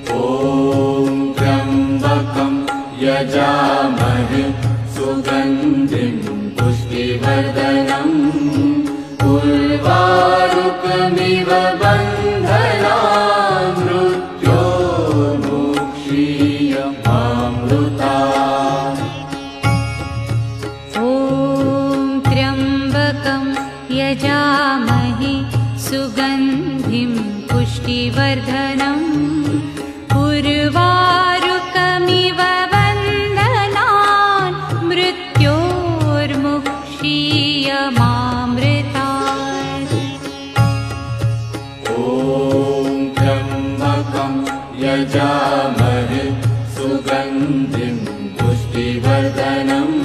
ॐ त्र्यम्बकं यजामहे सुगन्धिं पुष्टिवर्धनम् उर्वारुकमिव बन्धनान् मृत्योर्मुक्षीयमामृतात्। ॐ त्र्यम्बकं यजामहे सुगन्धिं पुष्टिवर्धनम् उर्वारुकमिव बन्धनान् मृत्योर्मुक्षीयमामृतात्। ॐ त्र्यम्बकं यजामहे सुगन्धिं पुष्टिवर्धनम्